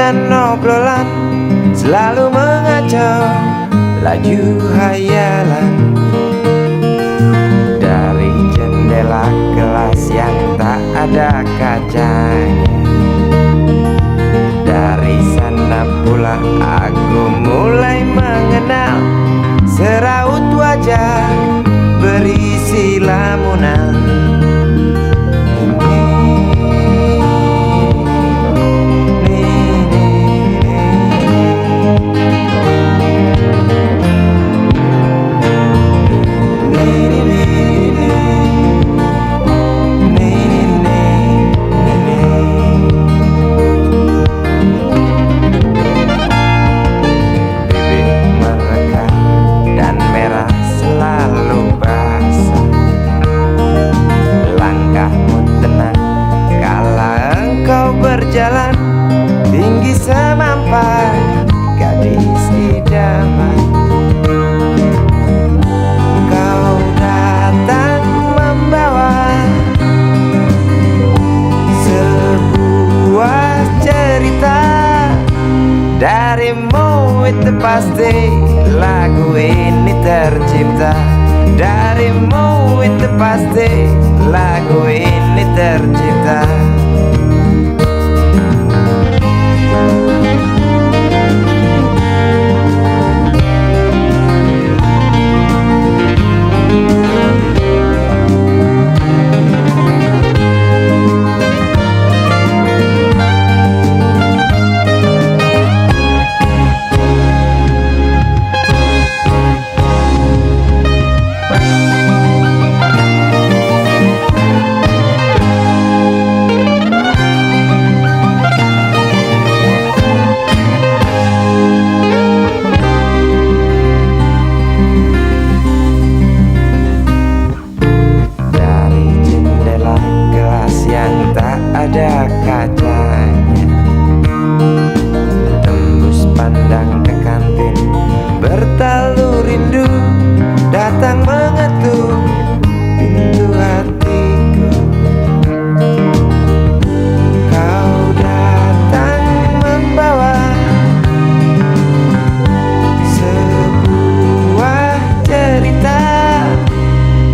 dengan obrolan selalu mengacau laju hayalan. Dari jendela kelas yang tak ada kacanya, dari sana pula aku mulai mengenal seraut wajah berisi lamunan. Berjalan tinggi semampai gadis idaman, kau datang membawa sebuah cerita. Darimu itu pasti lagu ini tercipta. Darimu itu pasti lagu ini tercipta. Ada kacanya, tembus pandang ke kantin, bertalu rindu datang mengetuk pintu hatiku. Kau datang membawa sebuah cerita.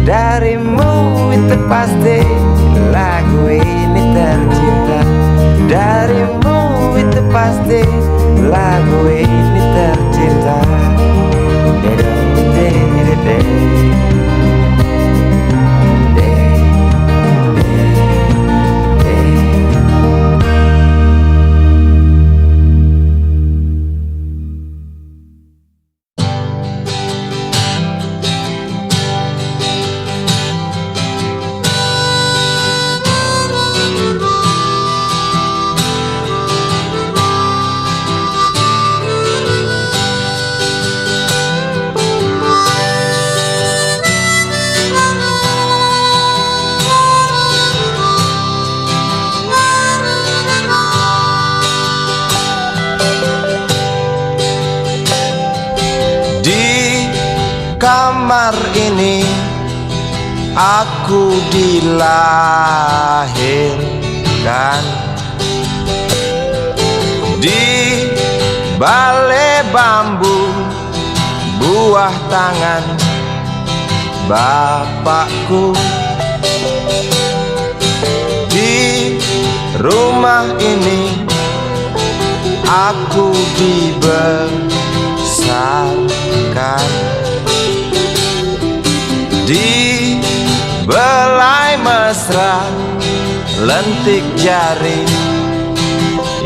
Darimu itu pasti lagu ini tercipta. Darimu itu pasti lagu ini tercipta. Kamar ini aku dilahirkan, di balai bambu buah tangan bapakku. Di rumah ini aku dibesarkan, di belai mesra lentik jari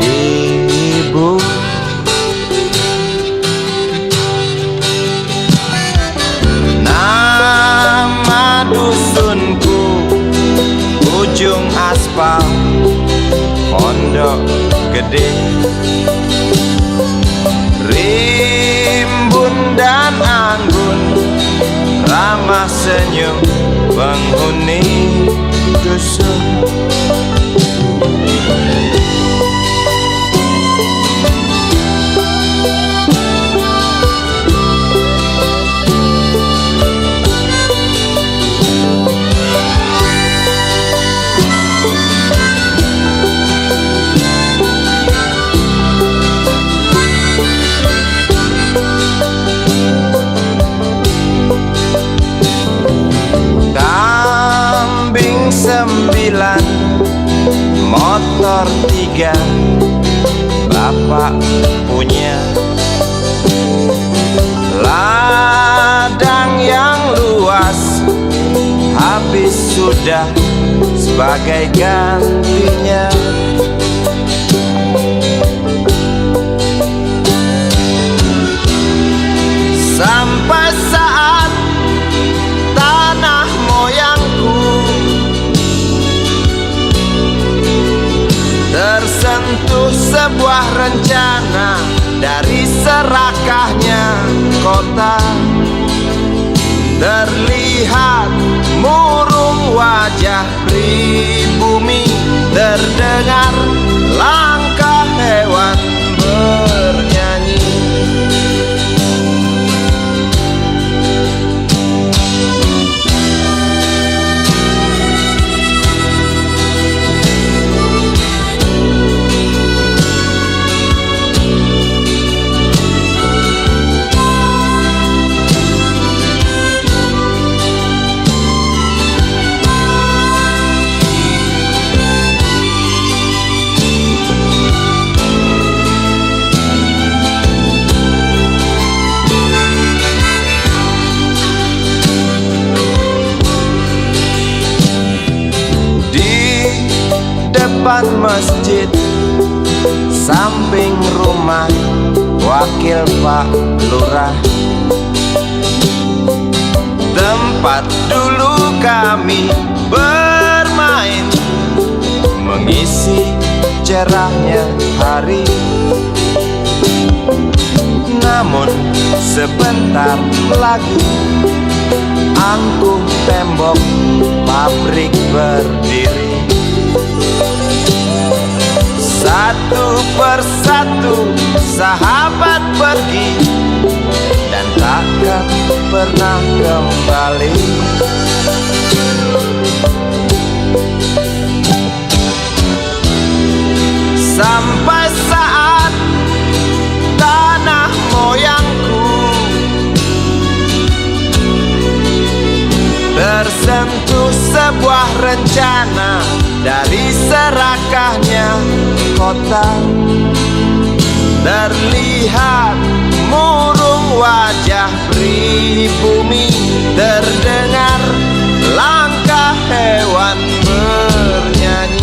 ibu. Nama dusunku ujung aspal Pondok Gede. Rimbun dan anggun ramah senyum penghuni dusun. Bapak punya ladang yang luas, habis sudah sebagai gantinya. Sampai saat tanah moyangku tersentuh sebuah rencana dari serakahnya kota. Terlihat murung wajah pribumi, terdengar langkah hewan bernyanyi. Depan masjid, samping rumah wakil Pak Lurah, tempat dulu kami bermain, mengisi cerahnya hari. Namun sebentar lagi angkuh tembok pabrik berdiri. Satu persatu sahabat pergi dan takkan pernah kembali. Sampai saat tanah moyangku tersentuh sebuah rencana dari serakahnya kota. Terlihat murung wajah pribumi, terdengar langkah hewan bernyanyi.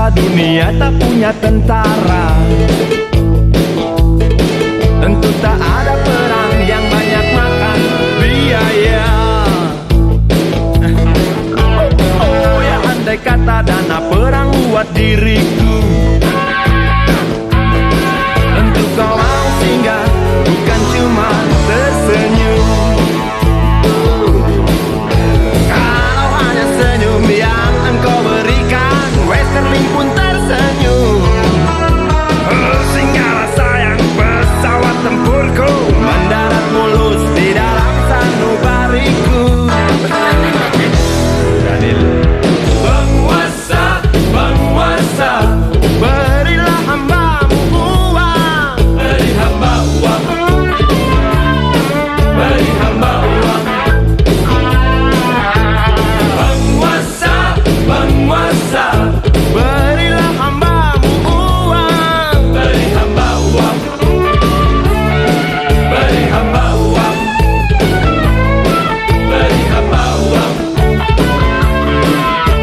Jika dunia tak punya tentara, tentu tak ada perang yang banyak makan biaya. Oh ya, andai kata dana perang buat diriku, tentu kau mau singgah, bukan cuma tersenyum. Kalau hanya senyum yang engkau berikan, Westerling pun tersenyum. Singgahlah sayang, pesawat tempurku mendarat mulus di dalam sanubariku. Daniel. Penguasa, penguasa, berilah hambamu uang. Beri hamba uang. Beri hamba uang. Penguasa, penguasa, berilah hambamu uang. Beri hamba uang. Beri hamba uang. Beri hamba uang.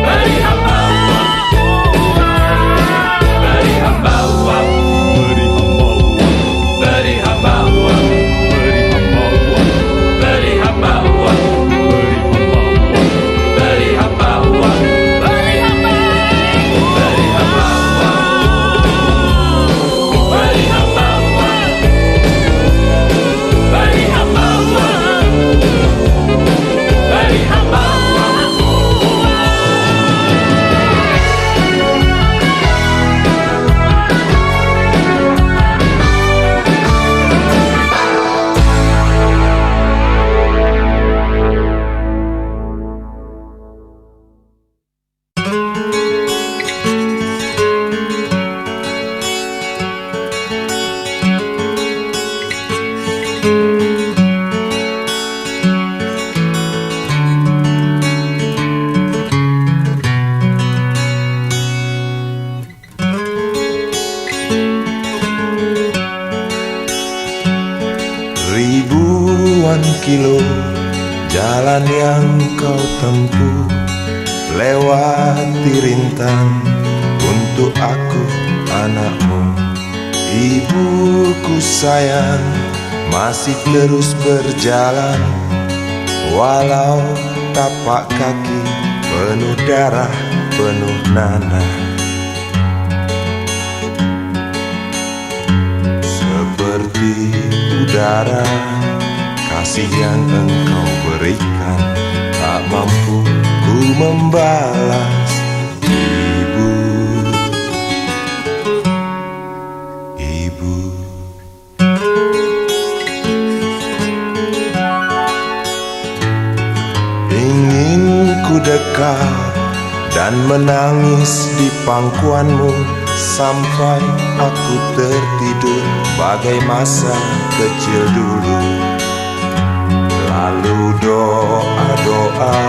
Beri hamba uang. Beri hamba uang. Beri hamba uang. Beri hamba uang. Beri hamba uang. Beri hamba uang. Beri hamba uang. Beri hamba uang. Beri hamba uang. Beri hamba uang. Ribuan kilo jalan yang kau tempuh, lewati rintang untuk aku anakmu. Ibuku sayang, masih terus berjalan, walau tapak kaki penuh darah, penuh nanah. Seperti udara, kasih yang engkau berikan tak mampu ku membalas. Ibu, ibu. Ingin ku dekat dan menangis di pangkuanmu sampai aku tertidur bagai masa kecil dulu. Lalu doa-doa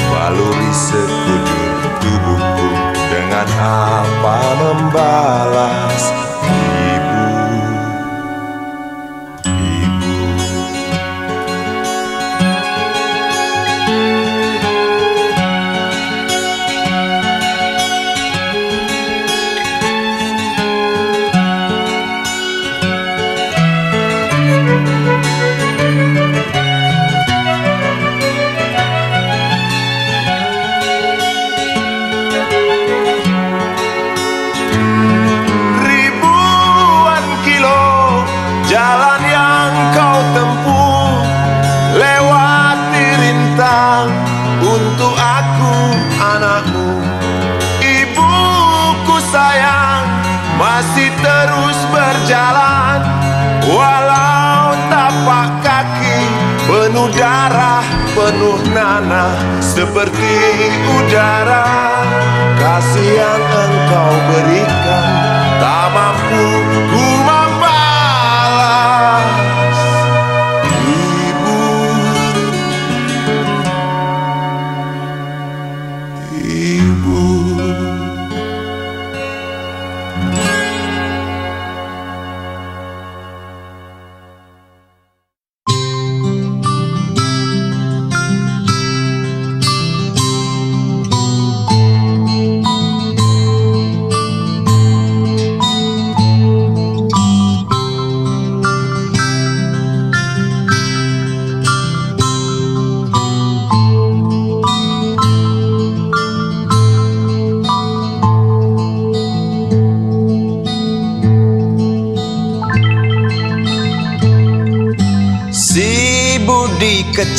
baluri sekujur tubuhku, dengan apa membalas. Ibu, ibu. Jalan yang kau tempuh, lewati rintang untuk aku anakmu. Ibuku sayang, masih terus berjalan, walau tapak kaki penuh darah, penuh nanah. Seperti udara, kasih yang engkau berikan tak mampu ku membalas. Ibu, ibu.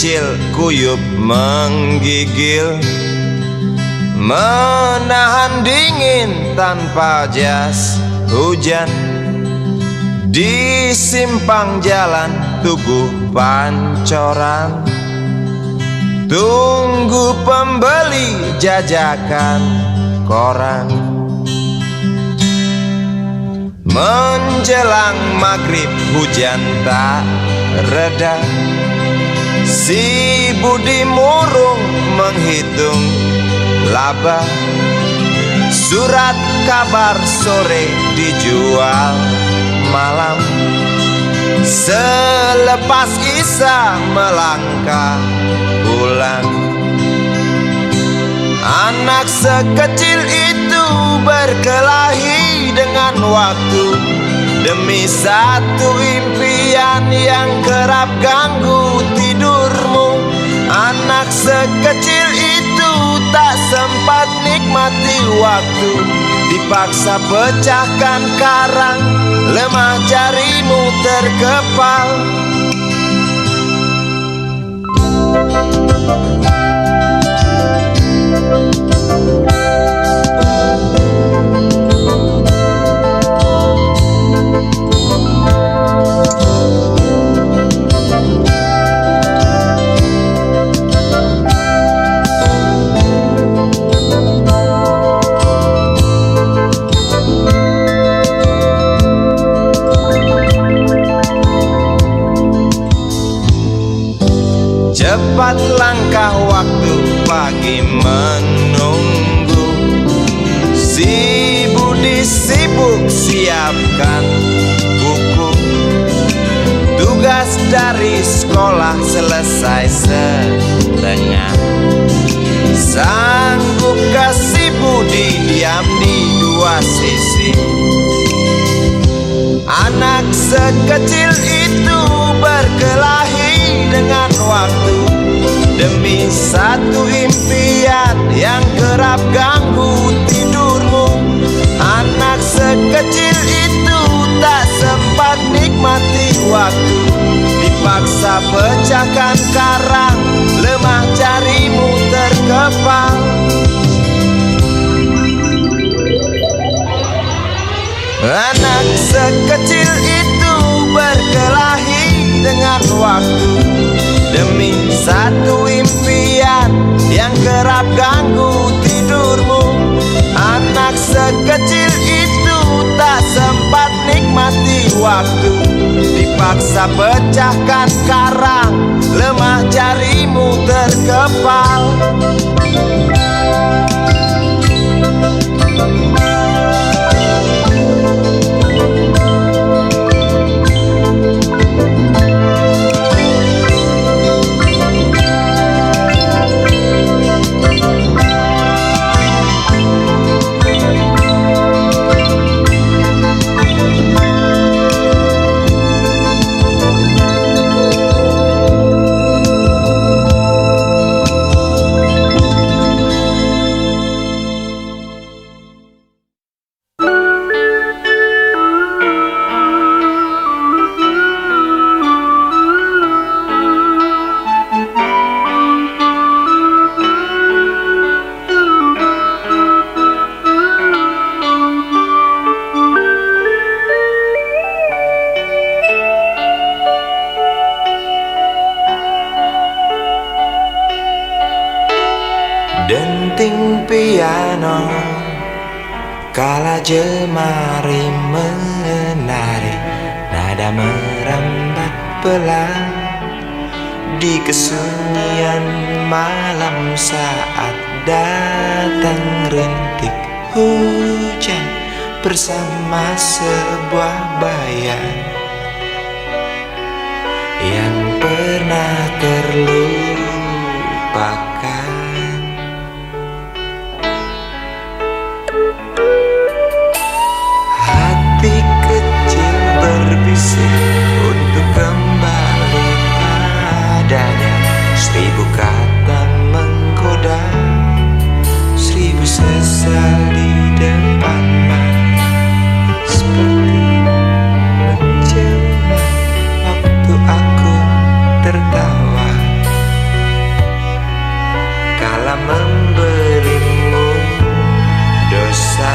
kecil kuyup menggigil, menahan dingin tanpa jas hujan. Di simpang jalan Tugu Pancoran, tunggu pembeli jajakan koran. Menjelang maghrib hujan tak reda, si Budi murung menghitung laba. Surat kabar sore dijual malam. Selepas Isya melangkah pulang. Anak sekecil itu berkelahi dengan waktu demi satu impian yang kerap ganggu tidurmu. Anak sekecil itu tak sempat nikmati waktu, dipaksa pecahkan karang, lemah jarimu terkepal. Cepat langkah waktu, pagi menunggu. Si Budi sibuk siapkan buku. Tugas dari sekolah selesai setengah. Sanggup kasih Budi diam di dua sisi. Anak sekecil itu berkelahi dengan waktu demi satu impian yang kerap ganggu tidurmu. Anak sekecil itu tak sempat nikmati waktu, dipaksa pecahkan karang, lemah jarimu terkepal. Anak sekecil itu berkelahi dengan waktu demi satu impian yang kerap ganggu tidurmu. Anak sekecil itu tak sempat nikmati waktu, dipaksa pecahkan karang, lemah jarimu terkepal. Denting piano kala jemari menari, nada merambat pelan di kesunyian malam saat datang rintik hujan bersama sebuah bayang yang pernah terlupakan. Berbisik untuk kembali padanya. 1000 kata menggoda, 1000 sesal di depan mata. Seperti menjelma waktu aku tertawa memberimu dosa.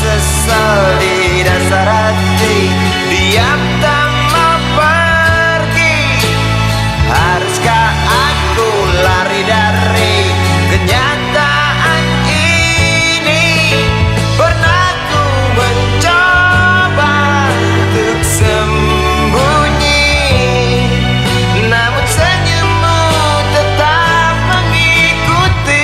Sesal di dasar hati, diam tak mau pergi. Haruskah aku lari dari kenyataan ini? Pernah ku mencoba untuk sembunyi, namun senyummu tetap mengikuti.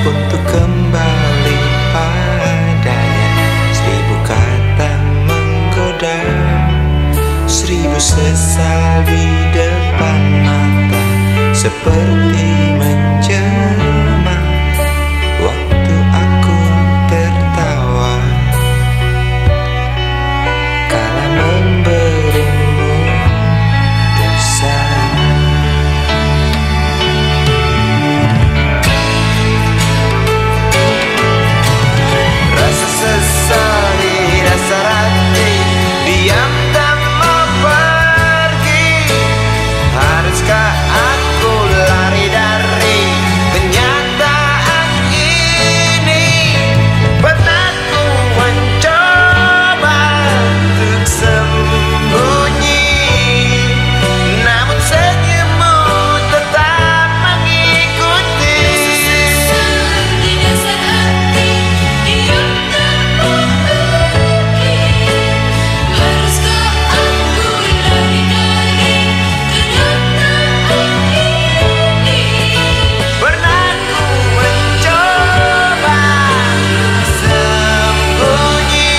Untuk kembali padanya, 1000 kata menggoda, 1000 sesal di depan mata, seperti menjelma waktu aku tertawa kala memberimu dosa. Sesal di dasar hati, diam tak mau pergi. Haruskah aku lari dari kenyataan ini? Pernah ku mencoba untuk sembunyi, namun senyummu tetap mengikuti. Di dasar hati, diam tak mau pergi. Haruskah aku lari dari kenyataan ini? Pernah ku mencoba untuk sembunyi,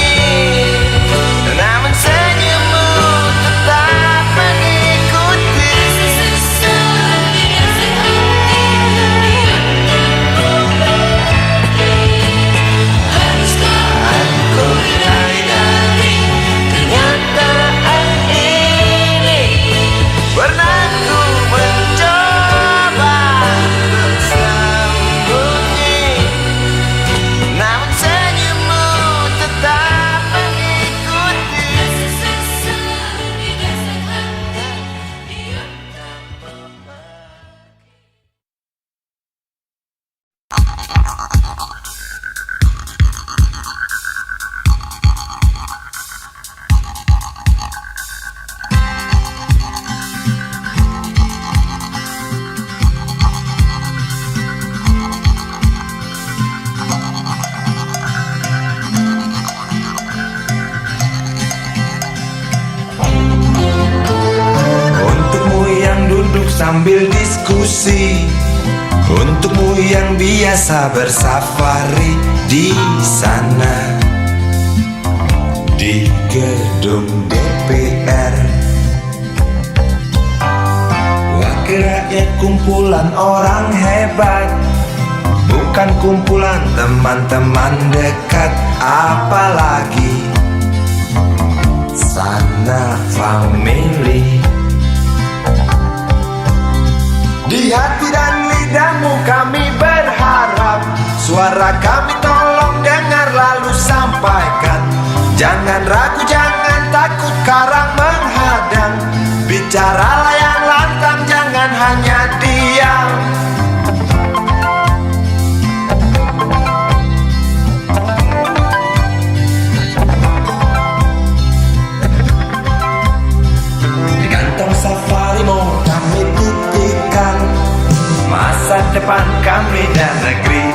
namun senyummu tetap mengikuti. Sesal di dasar hati, diam tak mau pergi. Haruskah aku lari dari kenyataan ini? Pernah ku mencoba untuk sembunyi, namun senyummu tetap mengikuti. Sesal di dasar hati, diam tak mau pergi. Untukmu yang duduk sambil diskusi, untukmu yang biasa bersafari di sana di gedung DPR. Wakil rakyat kumpulan orang hebat, bukan kumpulan teman-teman dekat, apalagi sana family. Di hati dan lidahmu kami berharap, suara kami tolong dengar lalu sampaikan. Jangan ragu, jangan takut karang menghadang, bicaralah yang lantang, jangan hanya diam. Di kantong safarimu kami titipkan masa depan kami dan negeri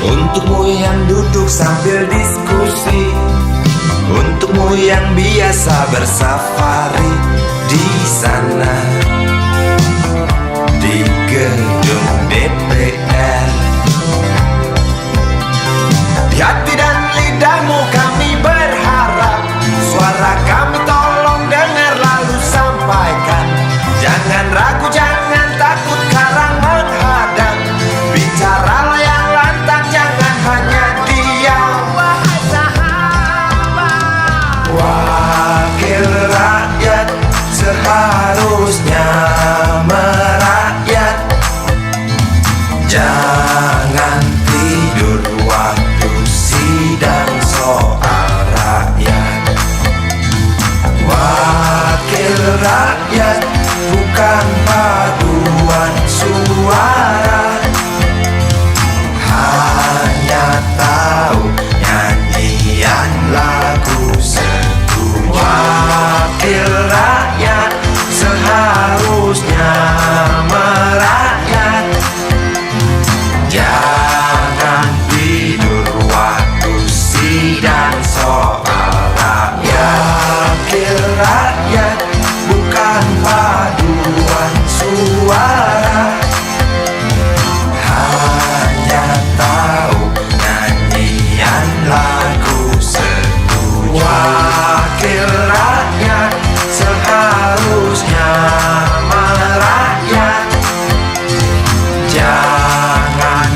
Untukmu yang duduk sambil diskusi, untukmu yang biasa bersafari di sana, di gedung DPR. Di hati dan lidahmu kami berharap, suara kami tolong dengar lalu sampaikan. Jangan ragu, jangan takut karang menghadang. Bicaralah yang lantang, jangan hanya diam. Wahai sahabat, wakil rakyat seharusnya merakyat. Jangan tidur waktu sidang soal rakyat. Wakil rakyat bukan paduan suara, hanya tahu nyanyian lagu setuju. Wakil rakyat seharusnya merakyat. Jangan tidur waktu sidang soal rakyat. Wakil rakyat bukan paduan suara, hanya tahu nyanyian lagu setuju. Wakil rakyat seharusnya merakyat. Jangan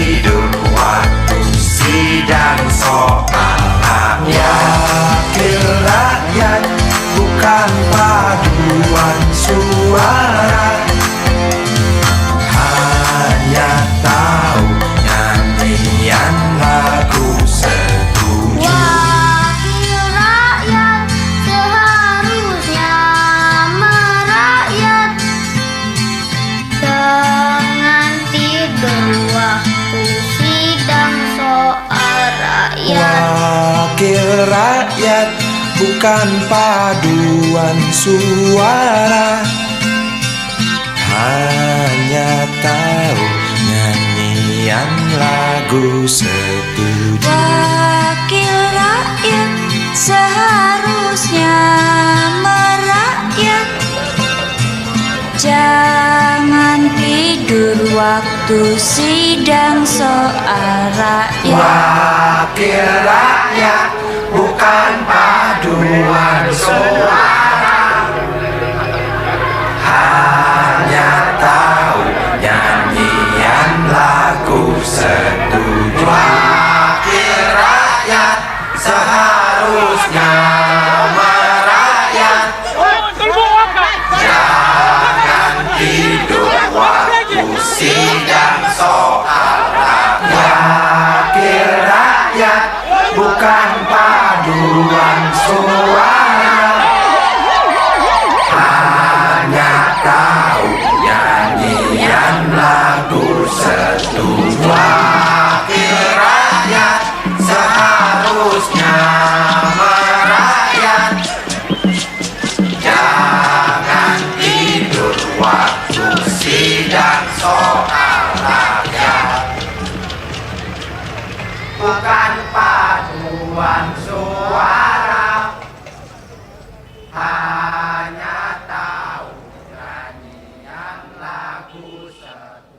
tidur waktu sidang soal rakyat. Wakil rakyat bukan paduan suara, hanya tahu nyanyian lagu setuju. Wakil rakyat seharusnya merakyat. Jangan tidur waktu sidang soal rakyat. Wakil rakyat bukan paduan suara, hanya tahu nyanyian lagu setuju. Wakil rakyat seharusnya merakyat. Jangan tidur waktu sidang soal rakyat. Wakil rakyat bukan paduan suara, hanya tahu nyanyian lagu setuju. Wakil rakyat seharusnya merakyat. Jangan tidur waktu sidang soal rakyat. Wakil rakyat bukan paduan suara, hanya tahu nyanyian lagu setuju. Wakil rakyat seharusnya merakyat. Jangan tidur waktu sidang soal rakyat. Bukan paduan suara, hanya tahu nyanyian lagu setuju.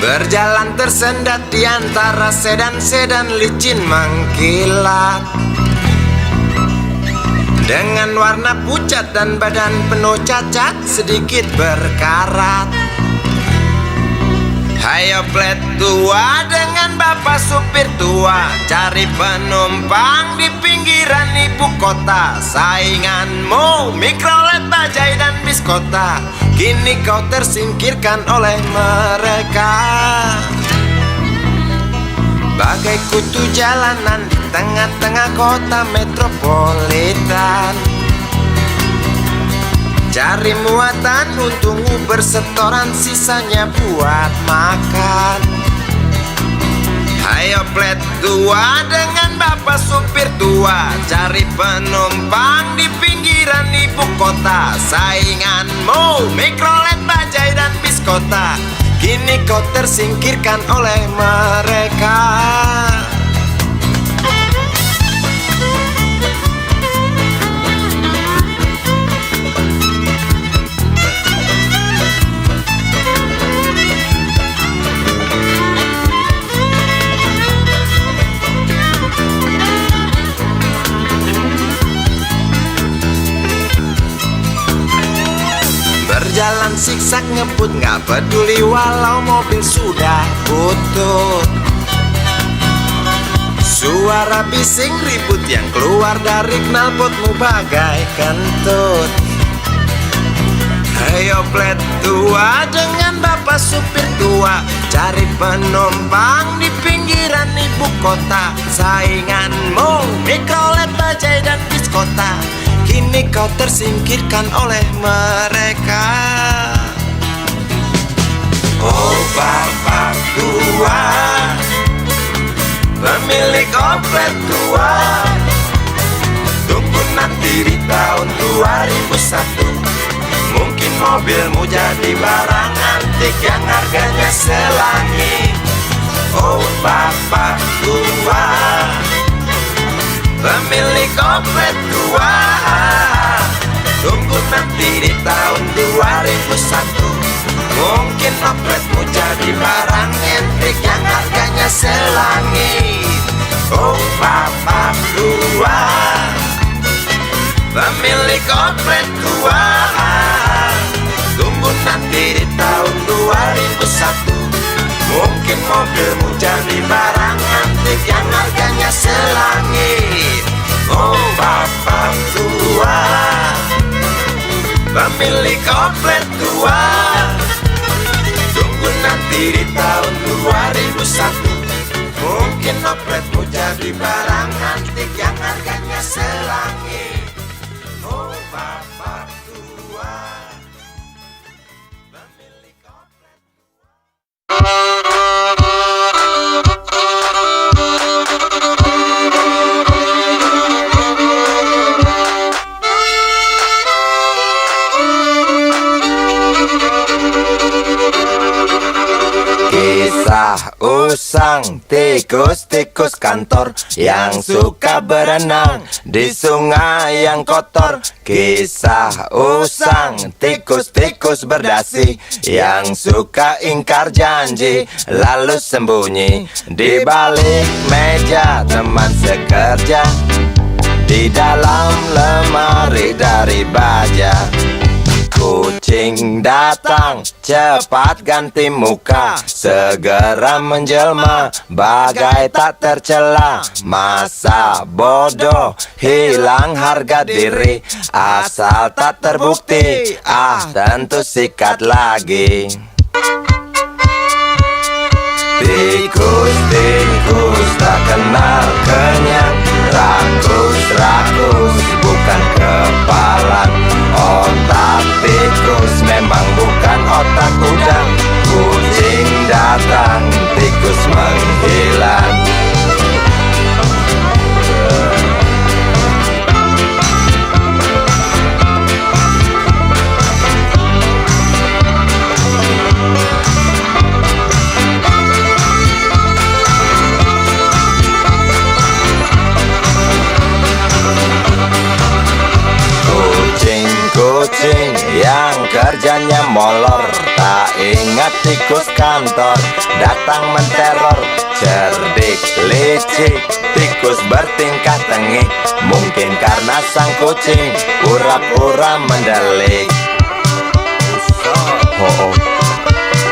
Berjalan tersendat di antara sedan-sedan licin mengkilat, dengan warna pucat dan badan penuh cacat sedikit berkarat. Hayo plet tua dengan bapak supir tua, cari penumpang di pinggiran ibu kota. Sainganmu Mikrolet, Bajai dan Biskota, kini kau tersingkirkan oleh mereka. Bagai kutu jalanan di tengah-tengah kota metropolitan, Cari muatan untungmu bersetoran, sisanya buat makan. Ayo plet tua dengan bapak supir tua, cari penumpang di pinggiran ibu kota. Sainganmu mikrolet, bajai dan bis kota, kini kau tersingkirkan oleh mereka. Berjalan siksak ngebut, gak peduli walau mobil sudah butut. Suara bising ribut yang keluar dari knalpotmu bagai kentut. Ayo plet tua dengan bapak supir tua, cari penumpang di pinggiran ibu kota. Sainganmu mikrolet, bajai dan bis kota, kini kau tersingkirkan oleh mereka. Oh bapak tua, pemilik oplet tua, tunggu nanti di tahun 2001, mungkin mobilmu jadi barang antik yang harganya selangit. Oh bapak tua, pemilik oplet tua, tunggu nanti di tahun 2001, mungkin opletmu jadi barang antik yang harganya selangit. Oh bapak tua, pemilik oplet tua, tunggu nanti di tahun 2001, mungkin mobilmu jadi barang antik yang harganya selangit. Oh bapak tua, pemilik oplet tua, tunggu nanti di tahun 2001, mungkin opletmu jadi barang antik yang harganya selangit. Oh bapak tua, pemilik oplet. Kisah usang tikus-tikus kantor yang suka berenang di sungai yang kotor. Kisah usang tikus-tikus berdasi yang suka ingkar janji lalu sembunyi di balik meja teman sekerja, di dalam lemari dari baja. Kucing datang, cepat ganti muka, segera menjelma, bagai tak tercela. Masa bodoh, hilang harga diri, asal tak terbukti, tentu sikat lagi. Tikus-tikus tak kenal kenyang, rakus-rakus bukan kepalang. Otak tikus memang bukan otak udang. Kucing datang, tikus menghilang. Kucing yang kerjanya molor, tak ingat tikus kantor, datang menteror. Cerdik, licik, tikus bertingkah tengik, mungkin karena sang kucing pura-pura mendelik.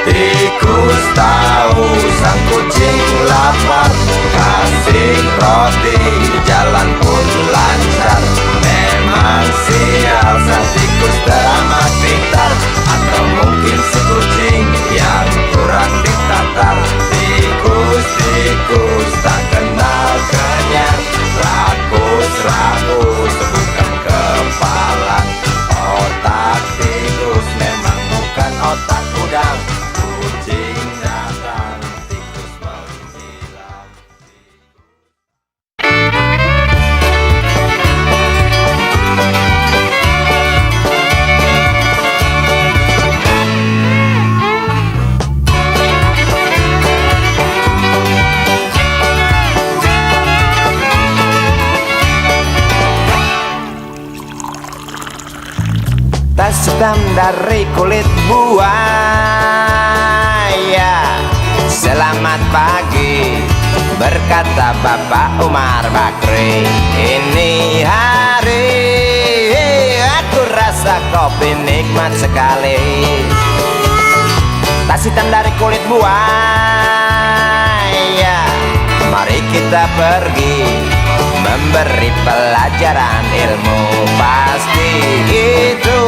Tikus tahu sang kucing lapar, kasih roti, jalan pun lancar. Memang sial sang tikus teramat pintar, atau mungkin si kucing yang kurang ditatar. Tikus-tikus tak kenal kenyang, rakus-rakus bukan kepalang. Otak hitam dari kulit buaya. Selamat pagi, berkata Bapak Umar Bakri. Ini hari aku rasa kopi nikmat sekali. Tas hitam dari kulit buaya, mari kita pergi memberi pelajaran ilmu. Pasti itu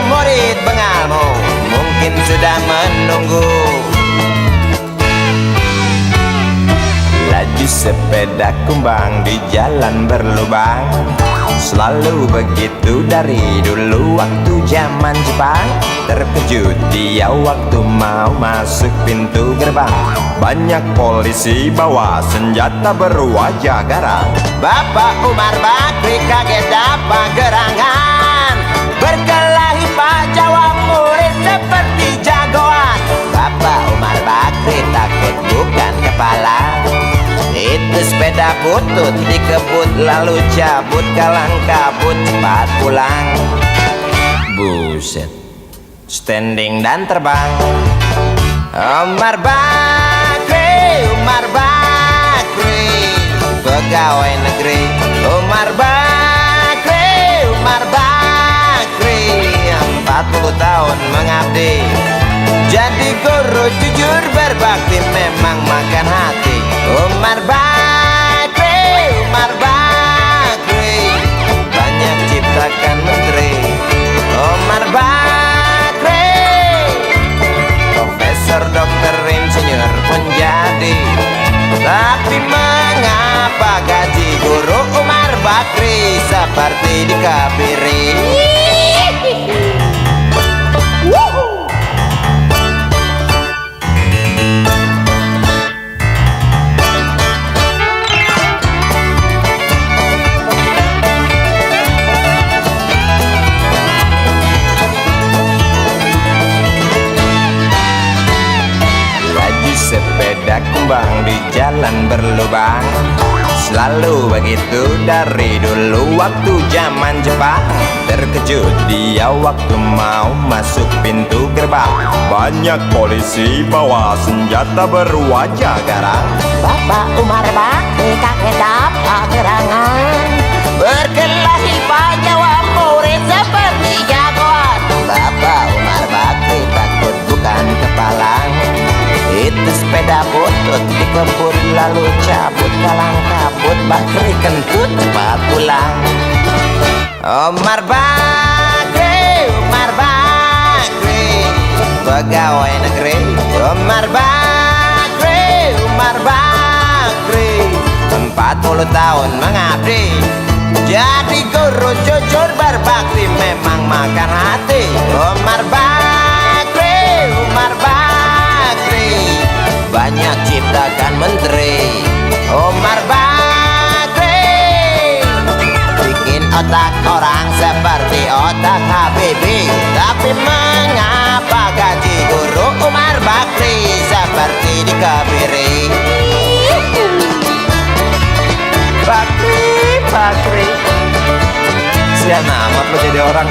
murid bengalmu mungkin sudah menunggu. Laju sepeda kumbang di jalan berlubang, selalu begitu dari dulu waktu zaman Jepang. Terkejut dia waktu mau masuk pintu gerbang, banyak polisi bawa senjata berwajah garang. Bapak Umar Bakri kaget dapat gerangan, berkelahi Pak Jawa murid seperti jagoan. Bapak Umar Bakri takut bukan kepala, itu sepeda butut dikebut lalu cabut kalang kabut cepat pulang. Buset, standing dan terbang. Umar Bakri, Umar Bakri, pegawai negeri. Umar Bakri, Umar Bakri, 40 tahun mengabdi jadi guru jujur berbakti memang makan hati. Umar Bakri, Umar Bakri, banyak ciptakan menteri. Umar Bakri, profesor, dokter, insinyur pun jadi. Tapi mengapa gaji guru Umar Bakri seperti dikebiri? Sepeda kumbang di jalan berlubang, selalu begitu dari dulu waktu zaman Jepang. Terkejut dia waktu mau masuk pintu gerbang, banyak polisi bawa senjata berwajah garang. Bapak Umar Bakri kaget dapat gerangan, berkelahi Pak Jawa murid seperti jagoan. Bapak Umar Bakri takut bukan kepala, itu sepeda butut dikebut lalu cabut kalang kabut. Bakri kentut cepat pulang. Umar Bakri, Umar Bakri, pegawai negeri. Umar Bakri, Umar Bakri, 40 tahun mengabdi jadi guru jujur berbakti memang makan hati. Umar Bakri, Umar Bakri, banyak ciptakan menteri. Umar Bakri bikin otak orang seperti otak Habibie. Tapi mengapa gaji guru Umar Bakri seperti dikebiri? Bakri, Bakri, sian amat lo jadi orang.